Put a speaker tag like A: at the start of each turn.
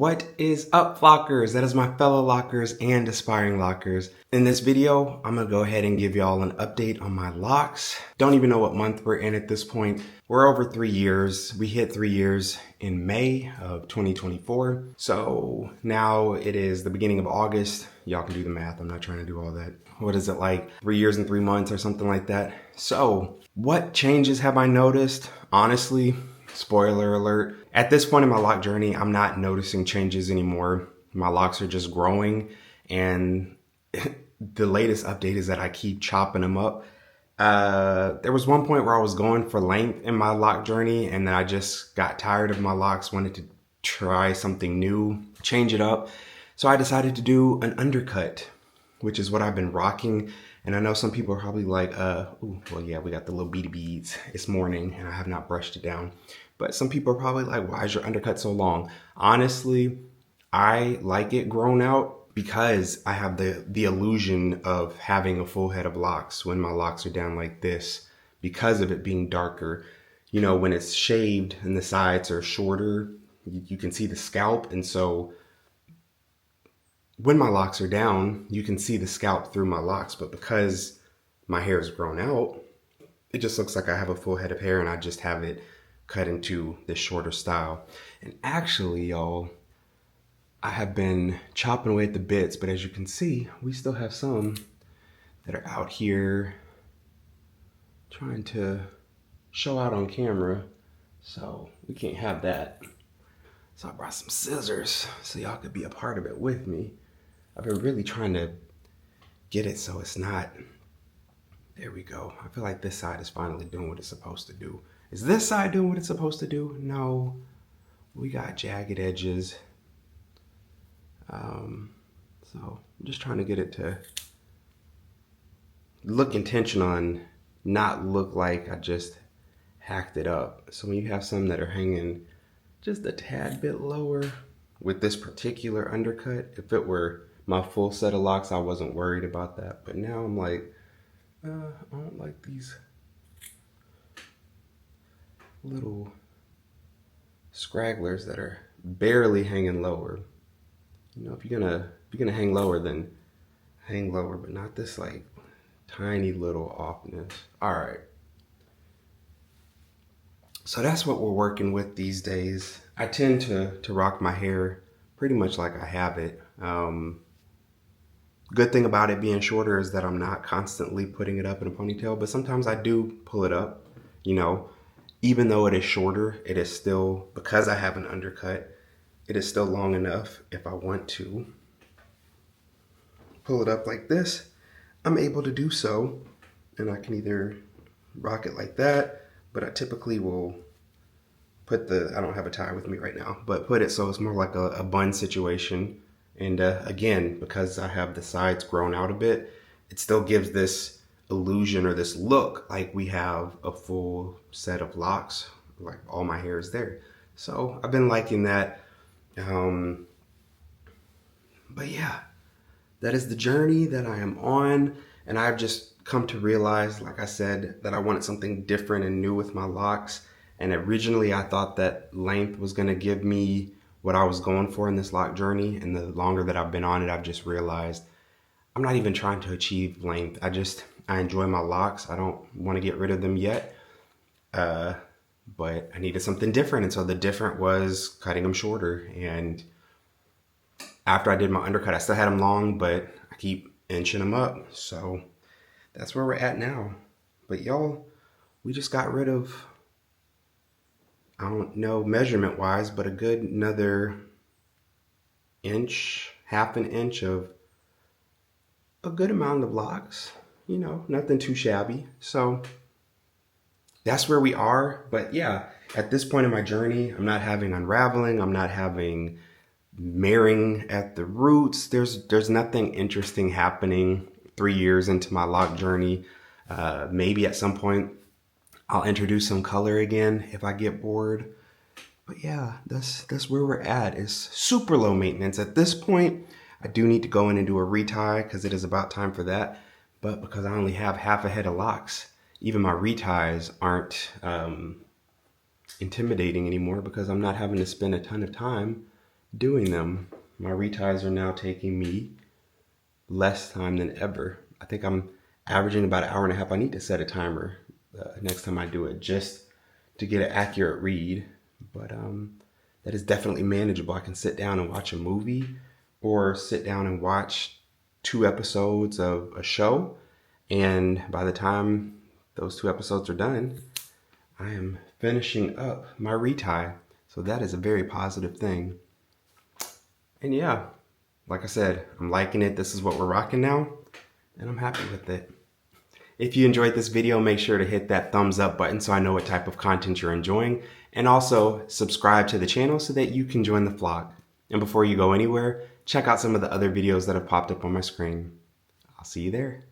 A: What is up, Flockers? That is my fellow Lockers and aspiring Lockers. In this video, I'm gonna go ahead and give y'all an update on my Locs. Don't even know what month we're in at this point. We're over 3 years. We hit 3 years in May of 2024. So now it is the beginning of August. Y'all can do the math. I'm not trying to do all that. What is it, like 3 years and 3 months or something like that? So what changes have I noticed? Honestly, spoiler alert, at this point in my Loc journey, I'm not noticing changes anymore. My Locs are just growing, and the latest update is that I keep chopping them up. There was one point where I was going for length in my Loc journey, and then I just got tired of my Locs, wanted to try something new, change it up. So I decided to do an undercut, which is what I've been rocking. And I know some people are probably like, ooh, well, yeah, we got the little beady beads. It's morning and I have not brushed it down. But some people are probably like, why is your undercut so long? Honestly, I like it grown out because I have the illusion of having a full head of locks when my Locs are down like this, because of it being darker. You know, when it's shaved and the sides are shorter, you can see the scalp. And so when my Locs are down, you can see the scalp through my Locs, but because my hair is grown out, it just looks like I have a full head of hair and I just have it cut into this shorter style. And actually, y'all, I have been chopping away at the bits, but as you can see, we still have some that are out here trying to show out on camera, so we can't have that. So I brought some scissors so y'all could be a part of it with me. I've been really trying to get it so it's not, there we go. I feel like this side is finally doing what it's supposed to do. Is this side doing what it's supposed to do? No, we got jagged edges. So I'm just trying to get it to look intentional and not look like I just hacked it up. So when you have some that are hanging just a tad bit lower with this particular undercut, if it were my full set of Locs, I wasn't worried about that. But now I'm like, I don't like these little scragglers that are barely hanging lower. You know, if you're gonna hang lower, then hang lower, but not this like tiny little offness. All right. So that's what we're working with these days. I tend to rock my hair pretty much like I have it. Good thing about it being shorter is that I'm not constantly putting it up in a ponytail, but sometimes I do pull it up. You know, even though it is shorter, it is still, because I have an undercut, it is still long enough. If I want to pull it up like this, I'm able to do so. And I can either rock it like that, but I typically will put I don't have a tie with me right now, but put it so it's more like a bun situation. And again, because I have the sides grown out a bit, it still gives this illusion or this look like we have a full set of Locs, like all my hair is there. So I've been liking that. But yeah, that is the journey that I am on. And I've just come to realize, like I said, that I wanted something different and new with my Locs. And originally I thought that length was gonna give me what I was going for in this Loc journey. And the longer that I've been on it, I've just realized I'm not even trying to achieve length. I enjoy my Locs. I don't want to get rid of them yet. But I needed something different. And so the different was cutting them shorter. And after I did my undercut, I still had them long, but I keep inching them up. So that's where we're at now. But y'all, we just got rid of, I don't know measurement wise, but a good another inch, half an inch of a good amount of Locs, you know, nothing too shabby. So that's where we are. But yeah, at this point in my journey, I'm not having unraveling. I'm not having marrying at the roots. There's nothing interesting happening 3 years into my Loc journey. Maybe at some point I'll introduce some color again if I get bored. But yeah, that's where we're at. It's super low maintenance. At this point, I do need to go in and do a retie because it is about time for that. But because I only have half a head of Locs, even my reties aren't intimidating anymore because I'm not having to spend a ton of time doing them. My reties are now taking me less time than ever. I think I'm averaging about an hour and a half. I need to set a timer next time I do it just to get an accurate read. But that is definitely manageable. I can sit down and watch a movie or sit down and watch 2 episodes of a show. And by the time those 2 episodes are done, I am finishing up my retie. So that is a very positive thing. And yeah, like I said, I'm liking it. This is what we're rocking now, and I'm happy with it. If you enjoyed this video, make sure to hit that thumbs up button so I know what type of content you're enjoying. And also subscribe to the channel so that you can join the flock. And before you go anywhere, check out some of the other videos that have popped up on my screen. I'll see you there.